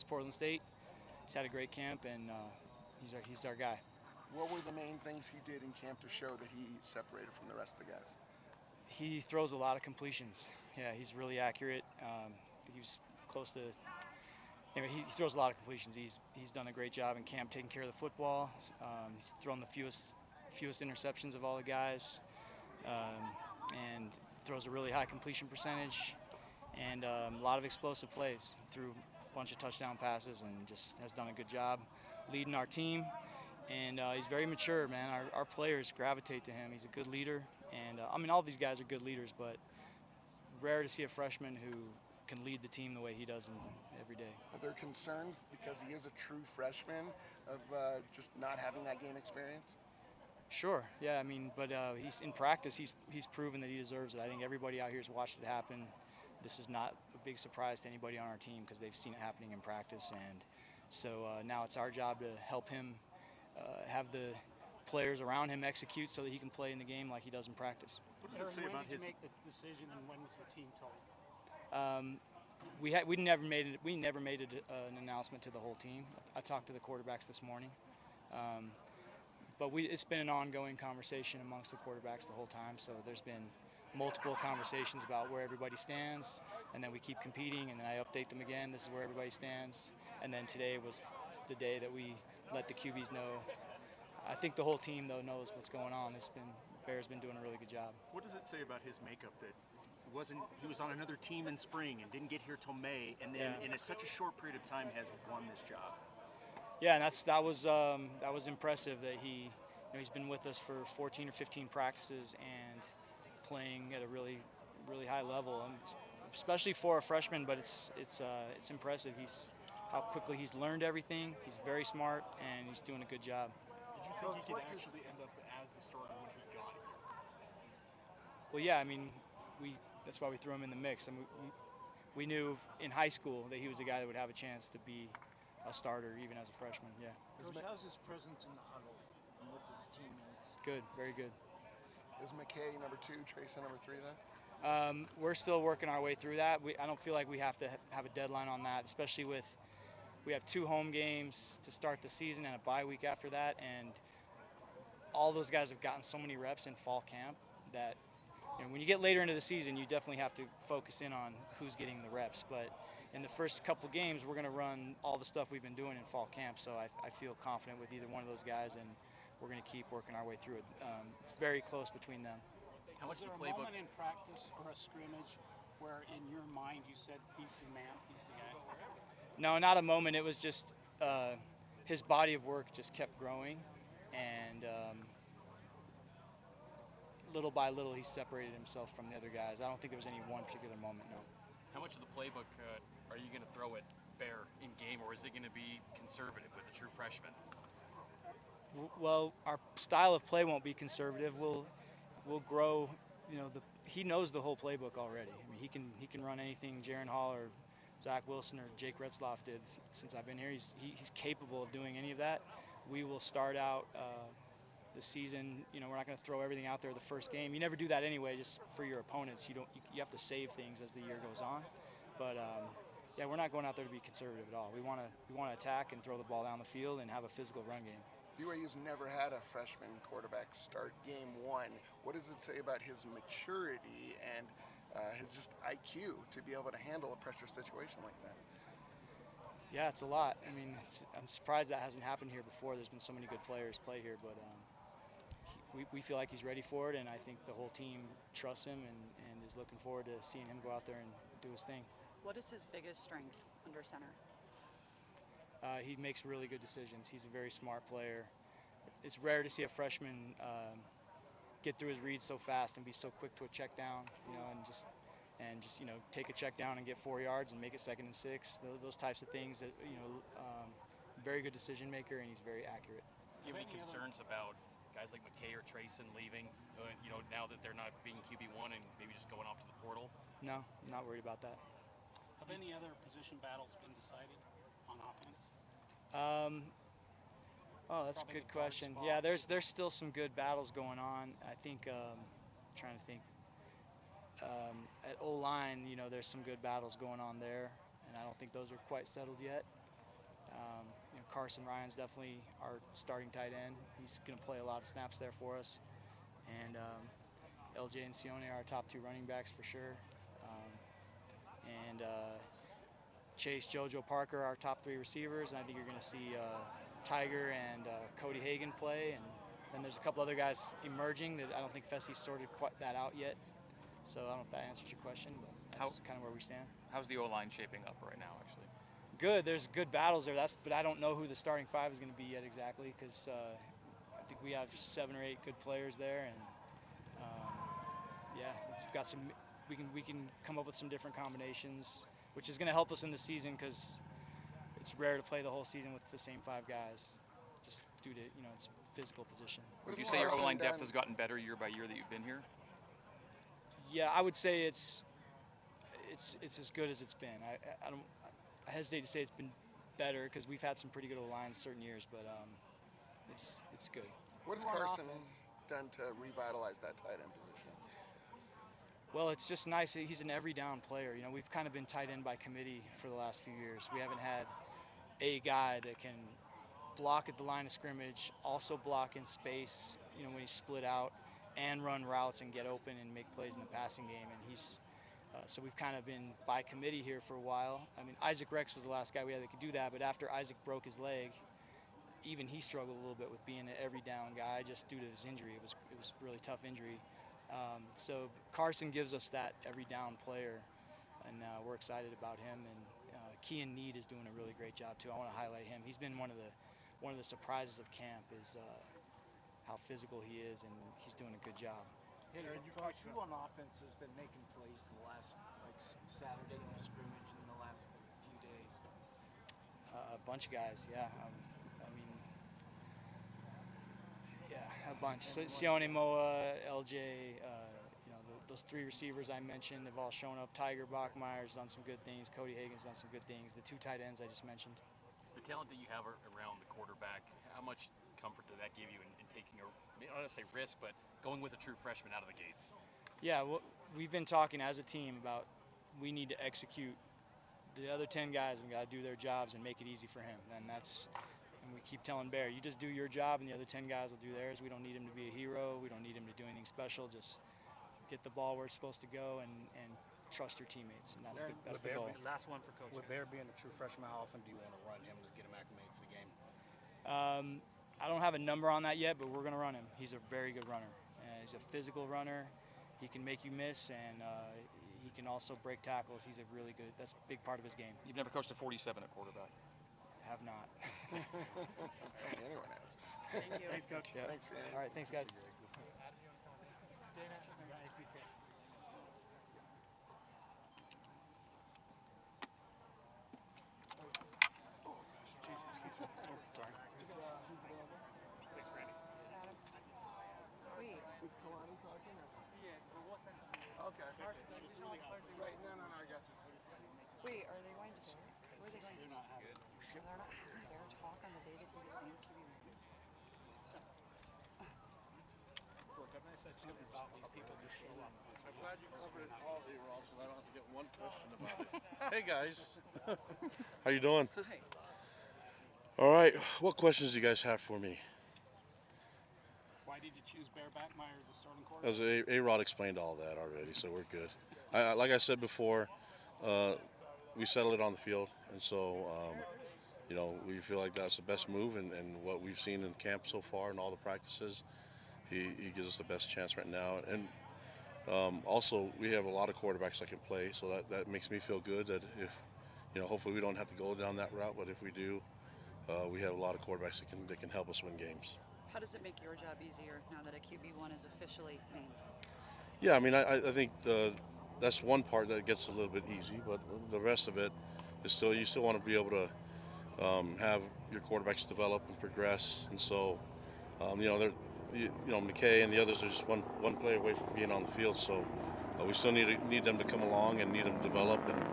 against Portland State. He's had a great camp, and he's our guy. What were the main things he did in camp to show that he separated from the rest of the guys? He throws a lot of completions. Yeah, he's really accurate. He was close to. Anyway, he throws a lot of completions. He's done a great job in camp taking care of the football. He's thrown the fewest interceptions of all the guys, and throws a really high completion percentage, and a lot of explosive plays. Threw a bunch of touchdown passes and just has done a good job leading our team. And he's very mature, man. Our players gravitate to him. He's a good leader. And I mean, all these guys are good leaders, but rare to see a freshman who can lead the team the way he does every day. Are there concerns because he is a true freshman of just not having that game experience? Sure, yeah. I mean, but he's in practice. He's proven that he deserves it. I think everybody out here has watched it happen. This is not a big surprise to anybody on our team because they've seen it happening in practice, and so now it's our job to help him have the players around him execute so that he can play in the game like he does in practice. What does it say about his? When did you make the decision, and when was the team told? We never made it. We never made an announcement to the whole team. I talked to the quarterbacks this morning, but it's been an ongoing conversation amongst the quarterbacks the whole time. So there's been multiple conversations about where everybody stands, and then we keep competing, and then I update them again. This is where everybody stands, and then today was the day that we let the QBs know. I think the whole team though knows what's going on. Bear's been doing a really good job. What does it say about his makeup that he was on another team in spring and didn't get here till May, and then in such a short period of time has won this job? Yeah, and that was impressive that he's been with us for 14 or 15 practices and playing at a really high level, especially for a freshman. But it's impressive. How quickly he's learned everything. He's very smart and he's doing a good job. Did you think he could actually end up as the starter when he got here? Well, yeah. I mean, that's why we threw him in the mix. I mean, we knew in high school that he was a guy that would have a chance to be a starter even as a freshman. Yeah. Coach, how's his presence in the huddle and with his teammates? Good, very good. Is McKay number 2, Trayson number 3 then? We're still working our way through that. I don't feel like we have to have a deadline on that, especially with we have 2 home games to start the season and a bye week after that, and all those guys have gotten so many reps in fall camp that when you get later into the season, you definitely have to focus in on who's getting the reps. But in the first couple games, we're going to run all the stuff we've been doing in fall camp, so I feel confident with either one of those guys, and we're going to keep working our way through it. It's very close between them. How much was there a moment in practice or a scrimmage where in your mind you said, he's the man, he's the guy? No, not a moment. It was just his body of work just kept growing, and little by little he separated himself from the other guys. I don't think there was any one particular moment, no. How much of the playbook are you going to throw at Bear in game, or is it going to be conservative with a true freshman? Well, our style of play won't be conservative. We'll grow. He knows the whole playbook already. I mean, he can run anything Jaron Hall or Zach Wilson or Jake Retzloff did since I've been here. He's capable of doing any of that. We will start out the season. We're not going to throw everything out there the first game. You never do that anyway, just for your opponents. You have to save things as the year goes on. But yeah, we're not going out there to be conservative at all. We want to attack and throw the ball down the field and have a physical run game. BYU's never had a freshman quarterback start game 1. What does it say about his maturity and his just IQ to be able to handle a pressure situation like that? Yeah, it's a lot. I mean, I'm surprised that hasn't happened here before. There's been so many good players play here, but we feel like he's ready for it, and I think the whole team trusts him and is looking forward to seeing him go out there and do his thing. What is his biggest strength under center? He makes really good decisions. He's a very smart player. It's rare to see a freshman get through his reads so fast and be so quick to a check down, and just take a check down and get 4 yards and make it 2nd and 6. Those types of things. That very good decision maker, and he's very accurate. Do you have any concerns about guys like McKay or Trayson leaving? Now that they're not being QB1 and maybe just going off to the portal. No, I'm not worried about that. Have any other position battles been decided on offense? Oh, that's a good question. Yeah, there's still some good battles going on. I think trying to think. At O-line, there's some good battles going on there, and I don't think those are quite settled yet. Carson Ryan's definitely our starting tight end. He's going to play a lot of snaps there for us. And LJ and Sione are our top 2 running backs for sure. And Chase, JoJo Parker, our top 3 receivers. And I think you're going to see Tiger and Cody Hagan play. And then there's a couple other guys emerging that I don't think Fessie's sorted quite that out yet. So I don't know if that answers your question, but that's kind of where we stand. How's the O-line shaping up right now, actually? Good. There's good battles there. But I don't know who the starting 5 is going to be yet exactly, because I think we have 7 or 8 good players there, and yeah, we've got some. We can come up with some different combinations, which is going to help us in the season because it's rare to play the whole season with the same 5 guys, just due to it's a physical position. Would you say your O-line depth has gotten better year by year that you've been here? Yeah, I would say it's as good as it's been. I hesitate to say it's been better because we've had some pretty good O-lines certain years, but it's good. What has Carson done to revitalize that tight end position? Well, it's just nice. He's an every down player. We've kind of been tight end by committee for the last few years. We haven't had a guy that can block at the line of scrimmage, also block in space, when he's split out, and run routes and get open and make plays in the passing game. And he's so we've kind of been by committee here for a while. I mean, Isaac Rex was the last guy we had that could do that, but after Isaac broke his leg, even he struggled a little bit with being an every down guy just due to his injury. It was a really tough injury. So Carson gives us that every down player, and we're excited about him. And Kean Need is doing a really great job too. I want to highlight him. He's been one of the surprises of camp is how physical he is, and he's doing a good job. And Coach, who on offense has been making plays the last Saturday in the scrimmage and the last few days? A bunch of guys, yeah. A bunch. So Sione Moa, LJ, those 3 receivers I mentioned have all shown up. Tiger Bachmeyer's done some good things. Cody Hagan's done some good things. The 2 tight ends I just mentioned. The talent that you have around the quarterback, how much comfort did that give you in taking I don't want to say risk, but going with a true freshman out of the gates? Yeah, well, we've been talking as a team about we need to execute. The other 10 guys have got to do their jobs and make it easy for him. And we keep telling Bear, you just do your job and the other 10 guys will do theirs. We don't need him to be a hero. We don't need him to do anything special. Just get the ball where it's supposed to go and trust your teammates. And that's the goal. Last one for Coach. With Bear being a true freshman, how often do you want to run him to get him acclimated to the game? I don't have a number on that yet, but we're going to run him. He's a very good runner. He's a physical runner. He can make you miss, and he can also break tackles. He's that's a big part of his game. You've never coached a 47 at quarterback. Have not. Anyone has. Thank you. Thanks, Coach. Yeah. Thanks, Ian. All right, thanks, guys. Wait, Is Kalani talking? Okay. Right, no, I got you. wait, are they going to Bear? Who are they going to? They're not having Bear talk on the day that he was named QB1? I'm glad you covered it all here, Ross, so I don't have to get one question about it. Hey guys, how you doing? Hi. All right, what questions do you guys have for me? Why did you choose Bear Bachmeyer as the starting quarterback? As A-Rod explained all that already, so we're good. Like I said before, we settled it on the field, and so we feel like that's the best move, and what we've seen in camp so far and all the practices, he gives us the best chance right now. And also, we have a lot of quarterbacks that can play, so that makes me feel good that if, hopefully we don't have to go down that route, but if we do, we have a lot of quarterbacks that can help us win games. How does it make your job easier now that a QB1 is officially named? Yeah, I mean, I think that's one part that gets a little bit easy, but the rest of it is you still want to be able to have your quarterbacks develop and progress, and so McKay and the others are just one play away from being on the field, so we still need them to come along and need them to develop, and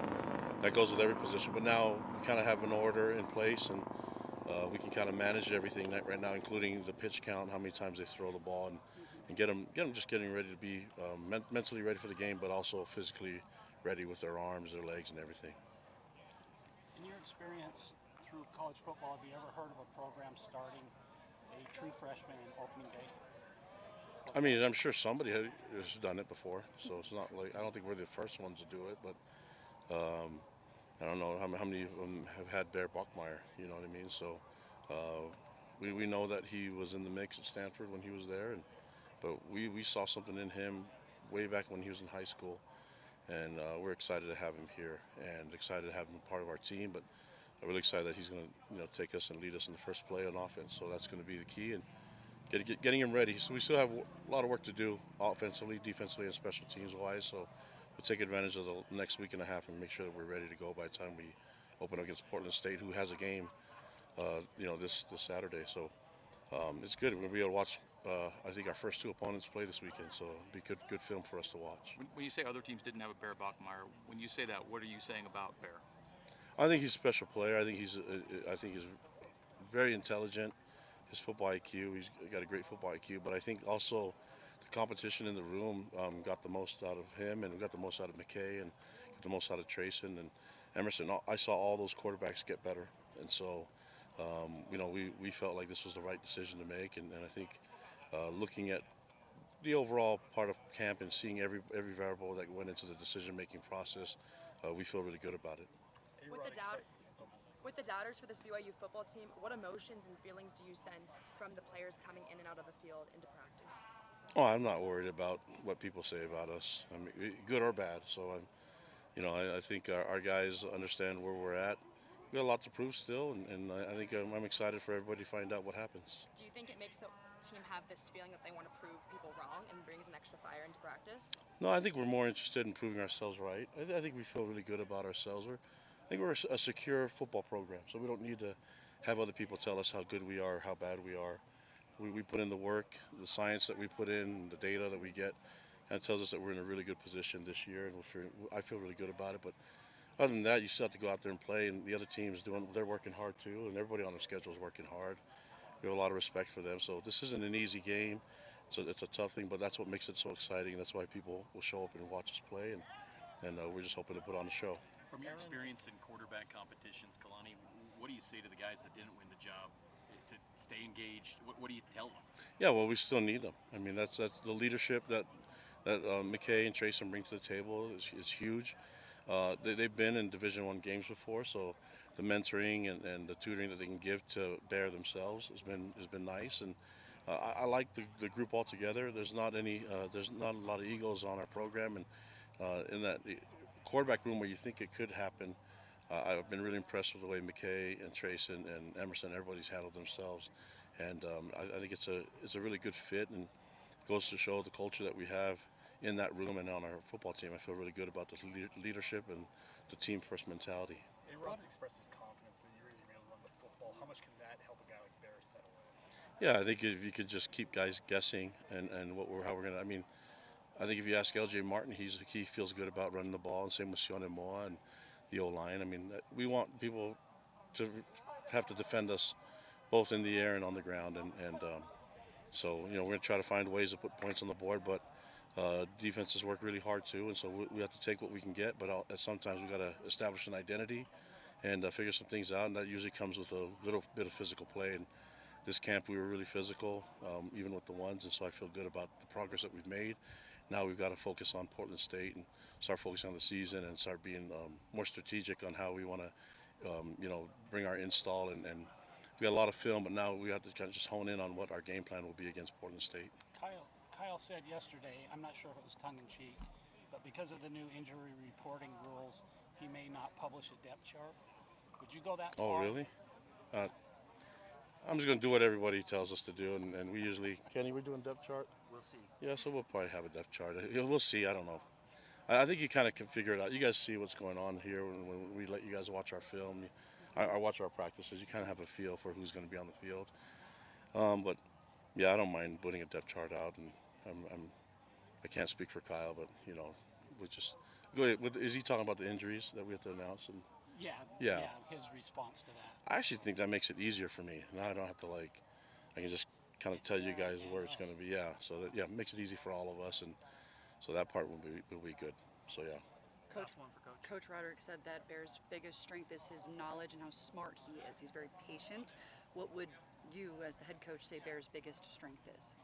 that goes with every position. But now we kind of have an order in place, and we can kind of manage everything right now, including the pitch count, how many times they throw the ball, and get them just getting ready to be mentally ready for the game, but also physically ready with their arms, their legs, and everything. In your experience through college football, have you ever heard of a program starting a true freshman in opening day? I mean, I'm sure somebody has done it before, so it's not like I don't think we're the first ones to do it, but I don't know how many of them have had Bear Buckmeyer. You know what I mean? So we know that he was in the mix at Stanford when he was there, but we saw something in him way back when he was in high school, and we're excited to have him here and excited to have him part of our team. But I'm really excited that he's going to take us and lead us in the first play on offense. So that's going to be the key, and getting him ready. So we still have a lot of work to do offensively, defensively, and special teams wise. So we'll take advantage of the next week and a half and make sure that we're ready to go by the time we open against Portland State, who has a game, this Saturday. So it's good. We're going to be able to watch. I think our first two opponents play this weekend, so it'll be good film for us to watch. When you say other teams didn't have a Bear Bachmeyer, when you say that, what are you saying about Bear? I think he's a special player. I think he's very intelligent. His football IQ, he's got a great football IQ, but I think also the competition in the room got the most out of him, and we got the most out of McKay, and got the most out of Trayson and Emerson. I saw all those quarterbacks get better, and so we felt like this was the right decision to make, and I think looking at the overall part of camp and seeing every variable that went into the decision-making process, we feel really good about it. With the doubters for this BYU football team, what emotions and feelings do you sense from the players coming in and out of the field into practice? Oh, I'm not worried about what people say about us. I mean, good or bad. So I think our guys understand where we're at. We got a lot to prove still, and I think I'm excited for everybody to find out what happens. Do you think it makes the team have this feeling that they want to prove people wrong and brings an extra fire into practice? No, I think we're more interested in proving ourselves right. I think we feel really good about ourselves. I think we're a secure football program, so we don't need to have other people tell us how good we are, how bad we are. We put in the work, the science that we put in, the data that we get, and it tells us that we're in a really good position this year, and I feel really good about it. But other than that, you still have to go out there and play, and the other teams they're working hard too, and everybody on their schedule is working hard. We have a lot of respect for them. So this isn't an easy game. It's a tough thing, but that's what makes it so exciting. That's why people will show up and watch us play, and we're just hoping to put on a show. From your experience in quarterback competitions, Kalani, what do you say to the guys that didn't win the job to stay engaged? What do you tell them? Yeah, well, we still need them. I mean, that's the leadership that McKay and Trayson bring to the table is huge. They've been in Division I games before, so the mentoring and the tutoring that they can give to Bear themselves has been nice. And I like the group altogether. There's not a lot of egos on our program, and in that quarterback room where you think it could happen, I've been really impressed with the way McKay and Trayson and Emerson, everybody's handled themselves, and I think it's a really good fit, and it goes to show the culture that we have in that room and on our football team. I feel really good about the leadership and the team first mentality. Rod's expressed his confidence that you're going to be able to run the football. How much can that help a guy like Bear settle in? Yeah, I think if you could just keep guys guessing and how we're gonna. I mean, I think if you ask LJ Martin, he feels good about running the ball, and same with Sione Moa and the O-line. I mean, we want people to have to defend us both in the air and on the ground, and so we're gonna try to find ways to put points on the board, but defenses work really hard too, and so we have to take what we can get, but sometimes we got to establish an identity and figure some things out, and that usually comes with a little bit of physical play. And this camp we were really physical, even with the ones, and so I feel good about the progress that we've made. Now we've got to focus on Portland State and start focusing on the season and start being more strategic on how we want to, bring our install. And we got a lot of film, but now we have to kind of just hone in on what our game plan will be against Portland State. Kyle said yesterday, I'm not sure if it was tongue-in-cheek, but because of the new injury reporting rules, he may not publish a depth chart. Would you go that far? Oh, really? I'm just going to do what everybody tells us to do, and we usually... Kenny, we're doing depth chart? We'll see. Yeah, so we'll probably have a depth chart. We'll see. I don't know. I think you kind of can figure it out. You guys see what's going on here when we let you guys watch our film. I watch our practices. You kind of have a feel for who's going to be on the field. But, yeah, I don't mind putting a depth chart out, and I can't speak for Kyle, but we just go ahead. Is he talking about the injuries that we have to announce? And yeah, his response to that. I actually think that makes it easier for me. Now I don't have to I can just kind of tell you guys where it's going to be. Yeah, so that it makes it easy for all of us, and so that part will be good. So yeah. Coach, Last one for Coach. Coach Roderick said that Bear's biggest strength is his knowledge and how smart he is. He's very patient. What would you, as the head coach, say Bear's biggest strength is?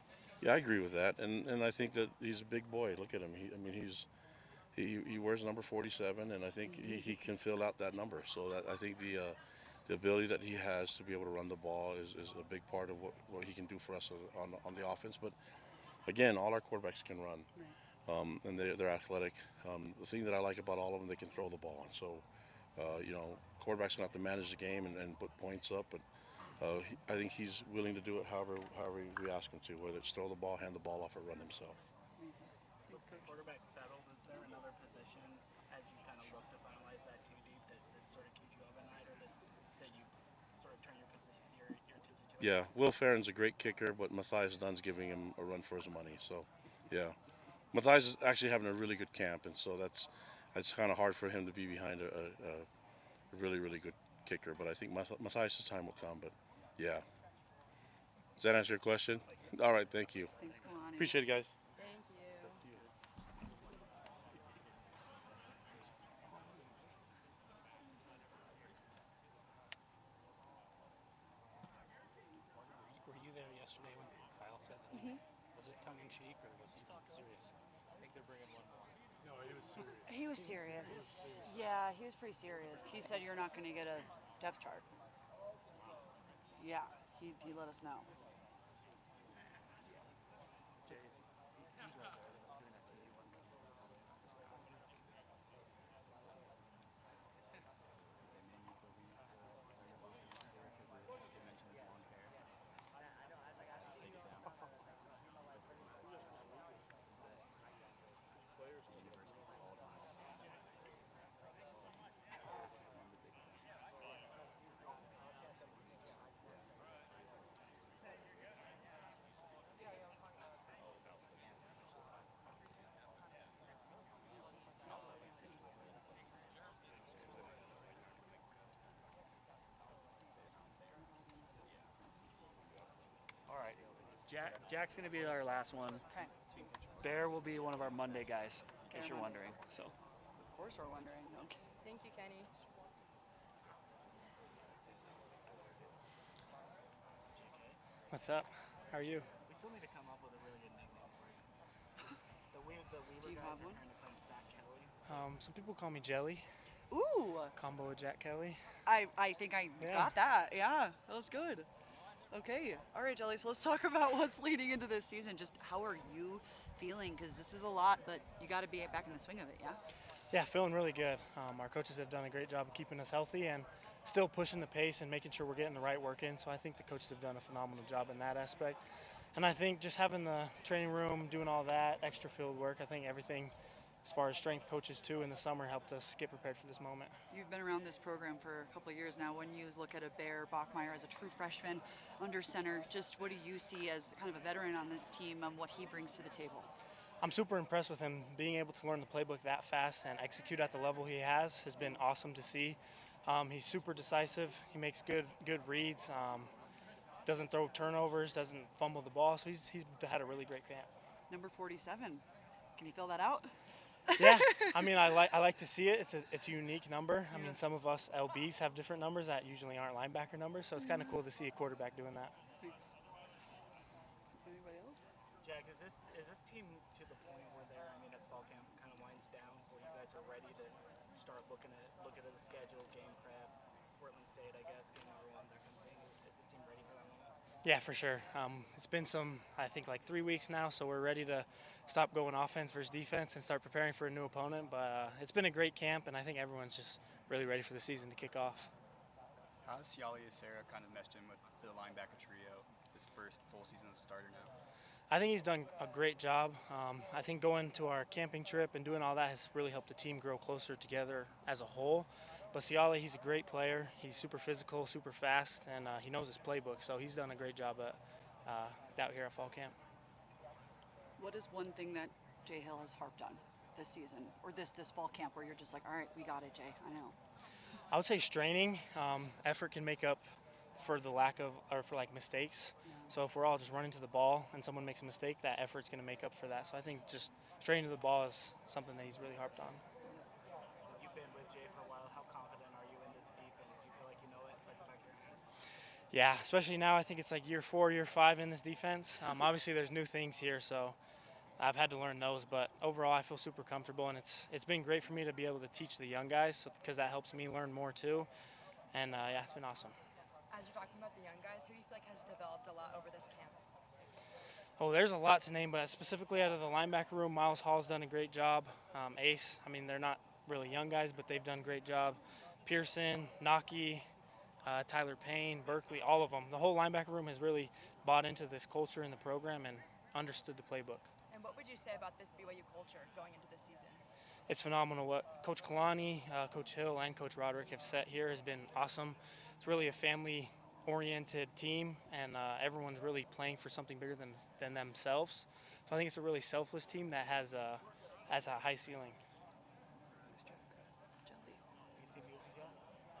Yeah, I agree with that, and I think that he's a big boy. Look at him. He wears number 47, and I think he can fill out that number. So that I think the ability that he has to be able to run the ball is a big part of what he can do for us on the offense. But again, all our quarterbacks can run, and they're athletic. The thing that I like about all of them, they can throw the ball. And so, quarterbacks gonna have to manage the game and put points up. But I think he's willing to do it however we ask him to, whether it's throw the ball, hand the ball off, or run himself. With the quarterback settled, is there another position as you kind of look to finalize that too deep that sort of keeps you up at night, or that you sort of turn your attention to? Yeah, Will Farron's a great kicker, but Matthias Dunn's giving him a run for his money. So, yeah, Matthias is actually having a really good camp, and so it's kind of hard for him to be behind a really good kicker. But I think Matthias' time will come. But yeah, does that answer your question? All right, thank you. Thanks, Kalani. Appreciate it, guys. Thank you. Were you there yesterday when Kyle said that? Was it tongue in cheek or was he serious? I think they're bringing one more. No, he was serious. He was serious. Yeah, he was pretty serious. He said you're not going to get a depth chart. Yeah, he let us know. All right. Jack's going to be our last one. Okay. Bear will be one of our Monday guys, in case Fair you're enough. wondering. So. Of course we're wondering. Okay. Thank you, Kenny. What's up? How are you? We still need to come up with a really good nickname for you. The Weaver Do you guys have are one? trying to claim Sack Kelly. Some people call me Jelly, Ooh, combo with Jack Kelly. I think I Yeah. got that. Yeah, that was good. Okay. All right, Jelly. So let's talk about what's leading into this season. Just how are you feeling? Because this is a lot, but you got to be back in the swing of it. Yeah. Yeah, feeling really good. Our coaches have done a great job of keeping us healthy and still pushing the pace and making sure we're getting the right work in. So I think the coaches have done a phenomenal job in that aspect. And I think just having the training room, doing all that, extra field work, I think everything as far as strength coaches too in the summer helped us get prepared for this moment. You've been around this program for a couple of years now. When you look at a Bear Bachmeyer as a true freshman under center, just what do you see as kind of a veteran on this team and what he brings to the table? I'm super impressed with him. Being able to learn the playbook that fast and execute at the level he has been awesome to see. He's super decisive. He makes good reads. Doesn't throw turnovers. Doesn't fumble the ball. So he's had a really great camp. Number 47. Can you fill that out? Yeah, I mean, I like to see it. It's a unique number. I mean, some of us LBs have different numbers that usually aren't linebacker numbers. So it's kind of cool to see a quarterback doing that. Thanks. Anybody else? Jack, is this team to the point where I mean, as fall camp kind of winds down, where you guys are ready to start looking at the schedule, game prep, Portland State, I guess, game number one, that kind of thing? Is this team ready for that moment? Yeah, for sure. It's been I think like 3 weeks now, so we're ready to stop going offense versus defense and start preparing for a new opponent. But it's been a great camp, and I think everyone's just really ready for the season to kick off. How's Siali Sarah kind of meshed in with the linebacker trio this first full season as a starter now? I think he's done a great job. I think going to our camping trip and doing all that has really helped the team grow closer together as a whole. But Siali, he's a great player. He's super physical, super fast, and he knows his playbook. So he's done a great job out here at fall camp. What is one thing that Jay Hill has harped on this season or this fall camp where you're just like, all right, we got it, Jay. I know. I would say straining. Effort can make up for the lack of, or for like mistakes. So if we're all just running to the ball and someone makes a mistake, that effort's going to make up for that. So I think just straining to the ball is something that he's really harped on. Yeah, especially now. I think it's like year 4, year 5 in this defense. Obviously, there's new things here, so I've had to learn those. But overall, I feel super comfortable, and it's been great for me to be able to teach the young guys because that helps me learn more too. And yeah, it's been awesome. As you're talking about the young guys, who do you feel like has developed a lot over this camp? Oh, there's a lot to name, but specifically out of the linebacker room, Miles Hall's done a great job. Ace, I mean, they're not really young guys, but they've done a great job. Pearson, Naki, Tyler Payne, Berkeley, all of them. The whole linebacker room has really bought into this culture in the program and understood the playbook. And what would you say about this BYU culture going into this season? It's phenomenal. What Coach Kalani, Coach Hill, and Coach Roderick have set here has been awesome. It's really a family-oriented team, and everyone's really playing for something bigger than themselves. So I think it's a really selfless team that has a high ceiling.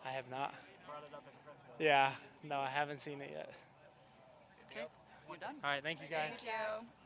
I have not. Brought it up at the press conference. Yeah, no, I haven't seen it yet. Okay, you're done. All right, thank you guys. Thank you.